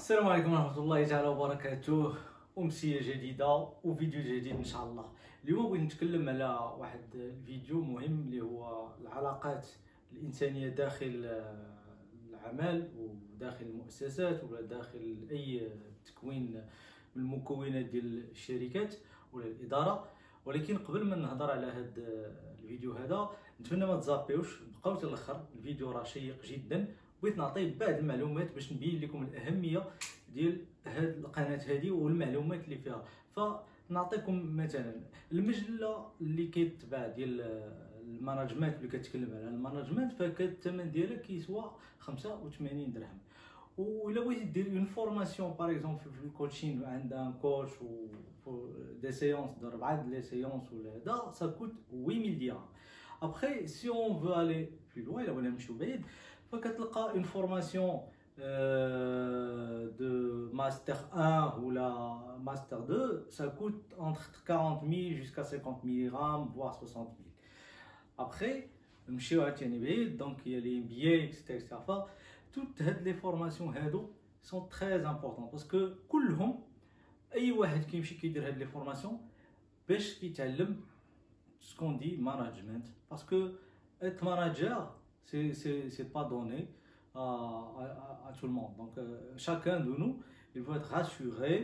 السلام عليكم ورحمة الله تعالى وبركاته، أمسية جديدة وفيديو جديد إن شاء الله. اليوم بغيت نتكلم على واحد الفيديو مهم اللي هو العلاقات الإنسانية داخل العمل وداخل المؤسسات ولا داخل أي تكوين من المكونات ديال الشركات ولا الإدارة. ولكن قبل ما نهضر على هذا الفيديو هذا نتمنى ما تزابيوش، بقاو حتى الاخر، الفيديو راه شيق جدا. بغيت نعطي بعض المعلومات باش نبين لكم الاهميه ديال هذه القناه هذه والمعلومات اللي فيها. فنعطيكم مثلا المجله اللي كيتباع ديال المانجمنت، اللي كتكلم على المانجمنت، فالثمن ديالها كيسوى 85 درهم. وإلا بغيتي دير اون فورماسيون باغ اكزومبل في الكوتشين عند ان كوتش و دي سيونس دو 4 لي سيونس ولا هذا سا كوت 8000 درهم. ابخي سي اون فو الي بلو لوين، الا بغينا نمشيو بعيد، فكتلقى اون فورماسيون دو ماستر 1 ولا ماستر 2 سا كوت entre 40000 jusqu'à 50000 درهم voire 60000. ابخي نمشيو عاوتاني بعيد، دونك هي لي بيي اكسترا. توت هاد لي فورماسيون هادو سون تري امبورطون باسكو كلهم اي واحد كيمشي كيدير هاد لي فورماسيون باش كيتعلم سكون دي ماناجمنت، باسكو ات ماناجر سي با دوني à tout le monde. Donc chacun de nous il veut être rassuré,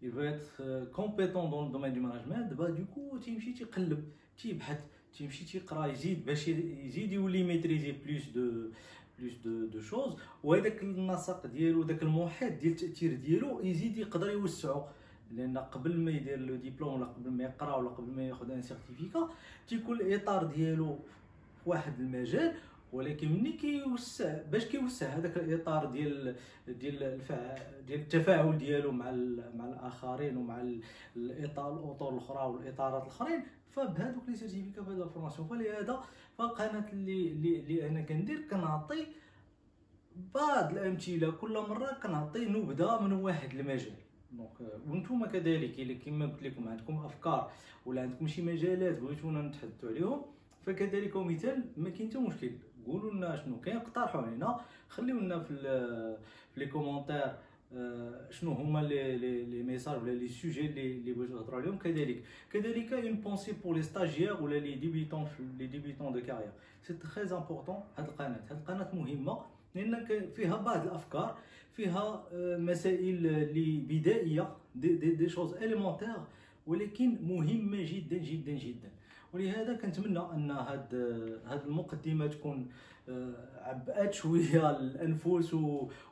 il veut être compétent dans le domaine du management. Bah du coup تيمشي تيقلب تيبحث تيمشي تيقرا يزيد باش يزيد يولي ميتريزي بلوس دو شوز، وهذاك النسق ديالو داك المحيط ديال التاثير ديالو يزيد يقدر يوسعو. لان قبل ما يدير لو ديبلوم ولا قبل ما يقرا ولا قبل ما ياخذ ان سيرتيفيكا تيكون الاطار ديالو في واحد المجال، ولكن ملي كيوسع باش كيوسع هذاك الاطار ديال التفاعل ديالو مع الاخرين ومع الاطار الاخرى والاطارات الاخرين، فبهذوك لي سيرتيفيكا بهذا الفورماسيون. فلهذا فالقناه اللي انا كندير كنعطي بعض الامثله كل مره، كنعطي نبذه من واحد المجال. دونك وانتم كذلك الا كما قلت لكم عندكم افكار ولا عندكم شي مجالات بغيتونا نتحدثوا عليهم، فكذلك مثال ما كاين حتى مشكل، قولوا لنا شنو كاين، اقترحوا علينا، خليو لنا في لي كومونتير شنو هما لي ميساج ولا لي سوجي اللي بغيتو تهضروا عليهم. كذلك اون بونسي بور لي ستاجيير ولا لي ديبيتون دو كارير. سي تري امبورطون هاد القناه مهمه، لان فيها بعض الافكار، فيها مسائل اللي بدائيه دي شوز اليمونتير، ولكن مهمه جدا جدا جدا. ولهذا كنتمنى ان هاد المقدمه تكون عبأت شويه الانفس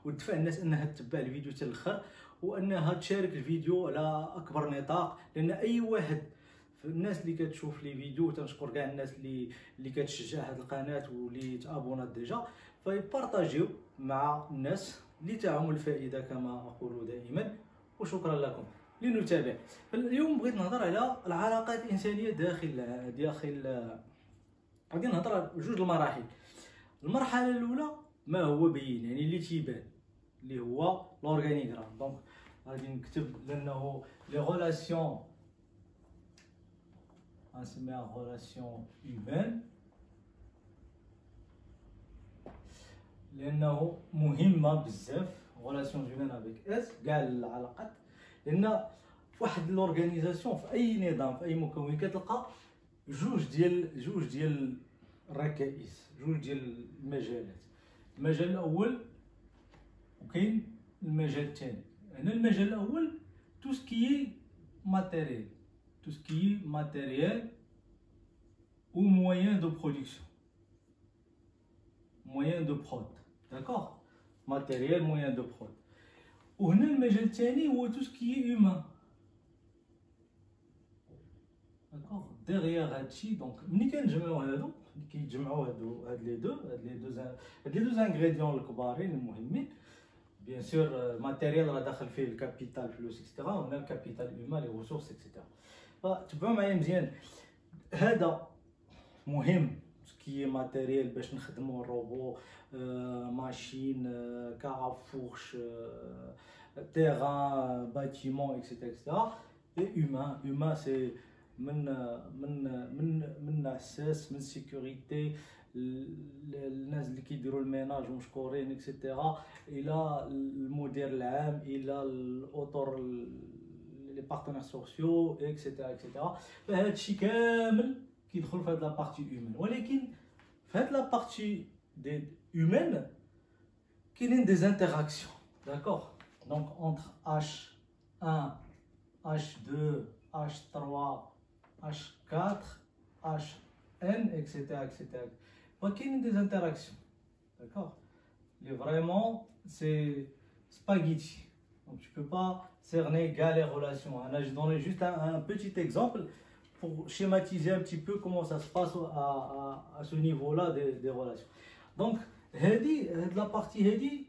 ودفع الناس انها تتبع الفيديو حتى الاخر، وانها تشارك الفيديو على اكبر نطاق. لان اي واحد في الناس اللي كتشوف لي فيديو، تنشكر كاع الناس اللي كتشجع هاد القناه واللي تابونات ديجا، فيبارطاجيو مع الناس اللي تاعهم الفائده كما اقول دائما. وشكرا لكم. لنتابع. اليوم بغيت نهضر على العلاقات الانسانيه داخل غادي نهضر على جوج المراحل. المرحله الاولى ما هو بين، يعني اللي تيبان، اللي هو لورغانيغرام. دونك غادي نكتب لانه لي غولاسيون غنسميها غولاسيون هيومان، لانه مهمه بزاف. غولاسيون هيومان افيك اس كاع العلاقات، لان في واحد لورغانيزاسيون في اي نظام في اي مكون كتلقى جوج ديال الركائز، جوج ديال المجالات. المجال الاول وكاين المجال الثاني. هنا المجال الاول تو سكي ماتيريال ou moyen de production, moyen de prod, d'accord, matériel, moyen de prod. وهنا المجال الثاني هو تو سكي هيومان، داكوغ. ديغيغ هادشي دونك ملي كنجمعو هادو، كيتجمعو هاد لي دو انغريديون الكبارين المهمين. بيان سور ماتيريال راه داخل فيه الكابيتال فلوس اكسترا، وهنا الكابيتال هيومان لي ريسورس اكسترا. فتبعوا معايا مزيان، هذا مهم سكي ماتيريال باش نخدمو الروبو، ماشين، كارافورش، terrain, bâtiment, etc. Et humain, c'est من اساس من sécurité الناس اللي كيديروا الميناج ومشكورين اكسيتيرا، الى المدير العام، الى الاطر لي بارتنير سوسيو اكسيتيرا اكسيتيرا. فهاد الشيء كامل كيدخل في هاد لا بارتي هيومين. ولكن في هاد لا بارتي دي هيومين كاينين دي انتراكسيون، داكوغ. دونك اونتر H1 H2 H3 H4 HN etc etc. وكاينين دي انتراكسيون، داكوغ، لي فريمون سي spaghetti. Donc tu peux pas cerner gars les relations. Là, je donne juste un petit exemple pour schématiser un petit peu comment ça se passe à ce niveau-là des relations. Donc, هاد la partie هادي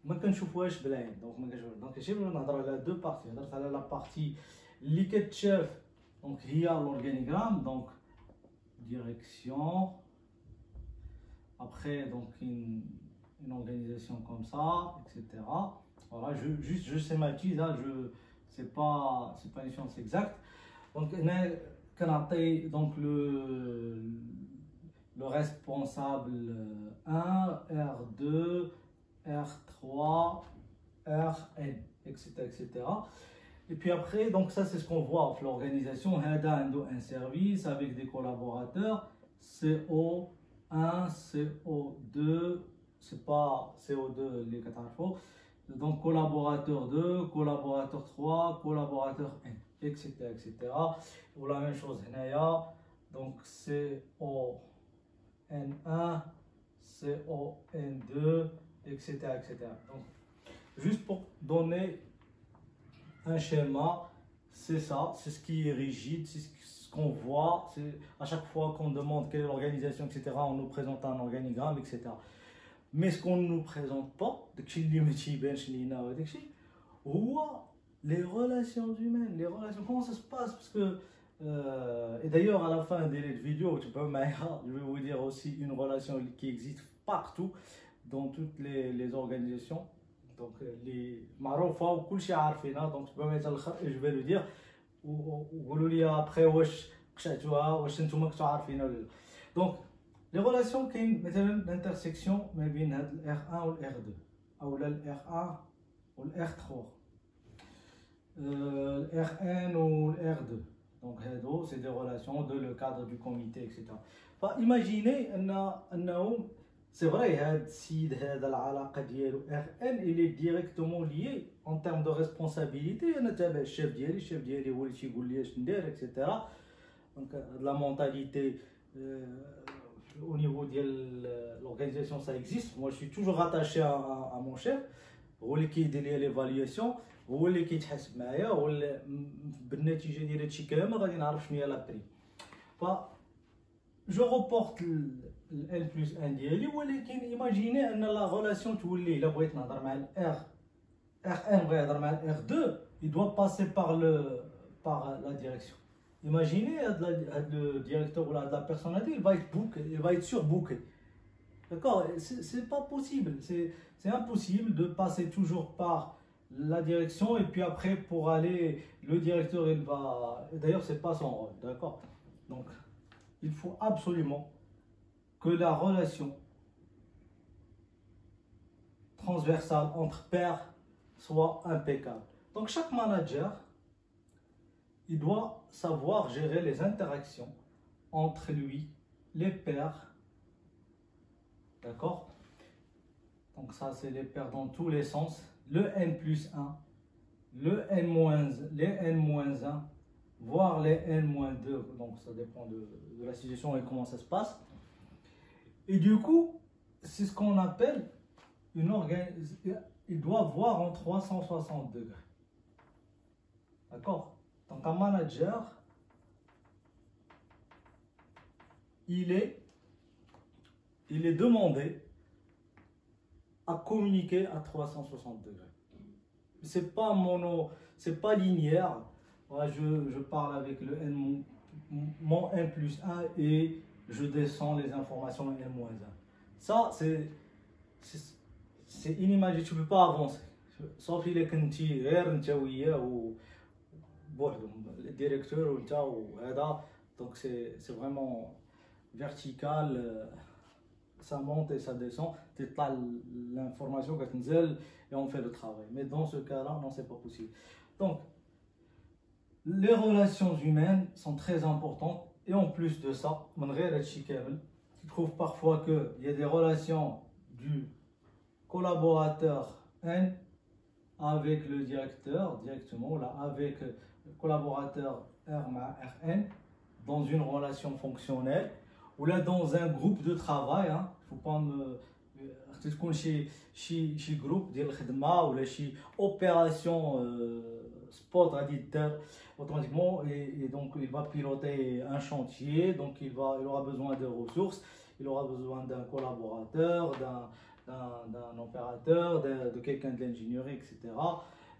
ما كنشوفوهاش بالعين. دونك ما كنشوفوهاش. دونك ماشي نهضر على دو بارتي، هضرت على لا بارتي اللي كتشاف دونك هي l'organigramme. Donc direction, après donc une organisation comme ça, etc. Voilà, je schématise, hein, c'est pas une science exacte. Donc donc le responsable 1, R2, R3, Rn, etc., etc. Et puis après, donc ça c'est ce qu'on voit en l'organisation. Hada un service avec des collaborateurs, CO1, CO2, c'est pas CO2 les catastrophes. Donc collaborateur 2, collaborateur 3, collaborateur N, etc., etc. Ou la même chose هنايا. Donc CON1, CON2, etc., etc. Donc juste pour donner un schéma, c'est ça, c'est ce qui est rigide, c'est ce qu'on voit. À chaque fois qu'on demande quelle est l'organisation, etc., on nous présente un organigramme, etc. Mais ce qu'on ne nous présente pas, les relations humaines, les relations, comment ça se passe, parce que et d'ailleurs à la fin des vidéos, je vais vous dire aussi une relation qui existe partout dans toutes les organisations. Donc les معروفة وكل شيء عارفينها. donc je vais le dire وقولوا لي après واش قشعتوها واش نتوما كنتو عارفينها ولا لا. donc les relations كاين مثلا l'intersection ما بين هاد ال R1 و ال R2 او ال R1 و ال R3 ال Rn ou le R2. Donc هادو c'est des relations de le cadre du comité etc. فإيماجيني أنه c'est vrai هاد السيد هذا العلاقة ديالو Rn il est directement lié en termes de responsabilité. أنا تابع الشيف ديالي هو اللي تيقول لي اش ندير etc. Donc la mentalité au niveau de l'organisation ça existe. Moi je suis toujours rattaché à mon chef, هو اللي كيدير لي l'évaluation, هو اللي كيتحاسب معايا، هو اللي بالنتيجه ديال هادشي كامل غادي نعرف شنو هي لا بريم. ف جو ريبورت ال بلس 1 ديالي. ولكن ايماجيني ان لا غولاسيون تولي الا بغيت نهضر مع الار ان بغى يهضر مع الار 2 il doit passer par la direction. Imaginez le directeur ou la personnalité, il va être surbooké. D'accord, c'est pas possible, c'est impossible de passer toujours par la direction et puis après pour aller, le directeur il va, d'ailleurs c'est pas son rôle, d'accord. Donc il faut absolument que la relation transversale entre pairs soit impeccable. Donc chaque manager il doit savoir gérer les interactions entre lui, les pairs, d'accord. Donc ça c'est les pairs dans tous les sens, le N plus 1, les N-1, voire les N-2, donc ça dépend de la situation et comment ça se passe. Et du coup, c'est ce qu'on appelle une organisation, il doit voir en 360 degrés, d'accord. Donc un manager, il est demandé à communiquer à 360 degrés. C'est pas c'est pas linéaire. Moi, je parle avec le N, mon N plus 1 et je descends les informations N moins 1. Ça, c'est inimaginable, tu ne peux pas avancer. Sauf il est quand tu es le directeur ou donc c'est vraiment vertical. ça monte et ça descend, تطلع l'information كتنزل et on fait le travail. Mais dans ce cas-là, non, c'est pas possible. Donc, les relations humaines sont très importantes. Et en plus de ça, tu trouves parfois qu'il y a des relations du collaborateur N avec le directeur directement, ou là, avec le collaborateur RN dans une relation fonctionnelle, ou là dans un groupe de travail. Il ne faut pas me تكون شي جروب ديال الخدمه ولا شي اوبيراسيون سبوت غادي يدار automatiquement, et donc il va piloter un chantier, donc il aura besoin de ressources, il aura besoin d'un collaborateur, d'un opérateur, de quelqu'un de l'ingénierie, etc.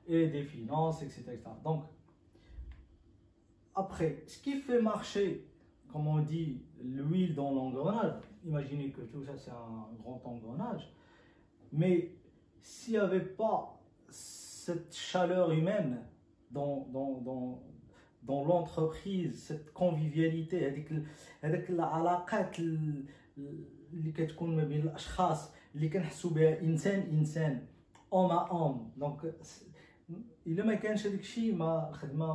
et des finances, etc. Donc après, ce qui fait marcher, comme on dit, l'huile dans l'engrenage, imaginez que tout ça c'est un grand engrenage, mais s'il n'y avait pas cette chaleur humaine dans l'entreprise, cette convivialité, هذيك العلاقات اللي كتكون ما بين الاشخاص اللي كنحسوا بها انسان homme à homme. Donc الا ما كانش هذاك الشيء ما الخدمه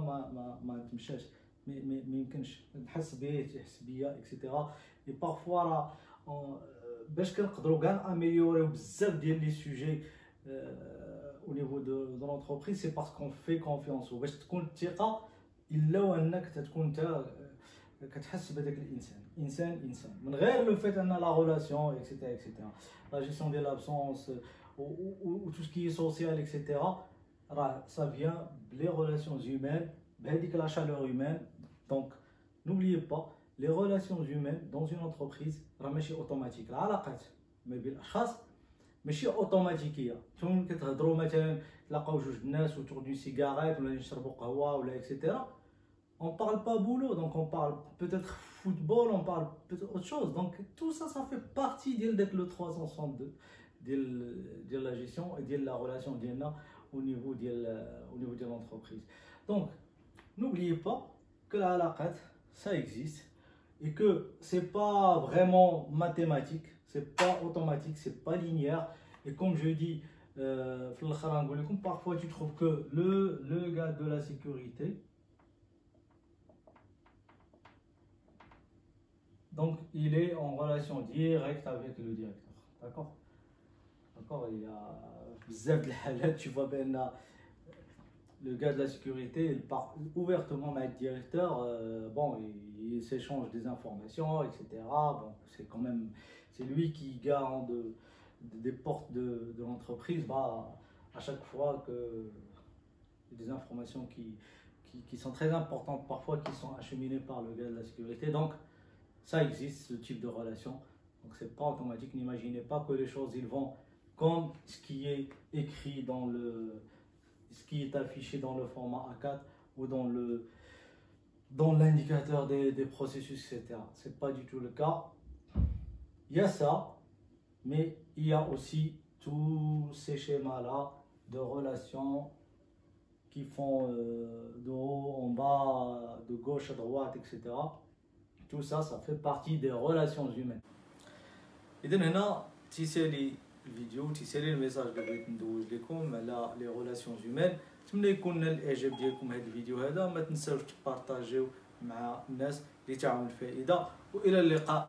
ما تمشاش، ما يمكنش نحس به تحس بيا اكسيتيرا. اي بارفوا راه باش كنقدروا كاع اميليوريو بزاف ديال لي سوجي au niveau de l'entreprise, c'est parce qu'on fait confiance. وباش تكون الثقه الا وانك تكون انت كتحس بهذاك انسان من غير لو فيت ان لا ريلاسيون اكسيتيرا لا جيستيون ديال لابسونس و tout ce qui est social اكسيتيرا راه ça vient les relations humaines بهذيك la chaleur humaine. Donc n'oubliez pas, les relations humaines dans une entreprise راه ماشي اوتوماتيك. العلاقات ما بين الاشخاص ماشي اوتوماتيكيه. نتوما كتهضروا مثلا تلاقاو جوج الناس وتور دو سيجاريت ولا نشربوا قهوه ولا اكسيتيرا، on parle pas boulot, donc on parle peut-être football, on parle peut-être autre chose. Donc tout ça, ça fait partie de le 362 de la gestion et de la relation au niveau de l'entreprise. Donc n'oubliez pas que la halaqat, ça existe et que c'est pas vraiment mathématique, c'est pas automatique, c'est pas linéaire. Et comme je dis, parfois tu trouves que le gars de la sécurité, donc il est en relation directe avec le directeur. D'accord, il y a bzaf de الحالات tu vois ben le gars de la sécurité il parle ouvertement avec le directeur, bon il s'échange des informations, etc. Bon c'est quand même c'est lui qui garde des portes de l'entreprise. À chaque fois que des informations qui sont très importantes parfois qui sont acheminées par le gars de la sécurité. Donc ça existe, ce type de relation. Donc c'est pas automatique. N'imaginez pas que les choses ils vont comme ce qui est écrit ce qui est affiché dans le format A4 ou dans l'indicateur des processus, etc. C'est pas du tout le cas. Il y a ça, mais il y a aussi tous ces schémas-là de relations qui font de haut en bas, de gauche à droite, etc. Tout ça, ça fait partie des relations humaines. إذن هنا تيسالي الفيديو تيسالي الميساج اللي بغيت ندوز لكم على لي ريلاسيون هيومان. نتمنى يكون نال الاعجاب ديالكم هذا الفيديو هذا. ما تنساوش تبارطاجيو مع الناس اللي تعاون الفائده، والى اللقاء.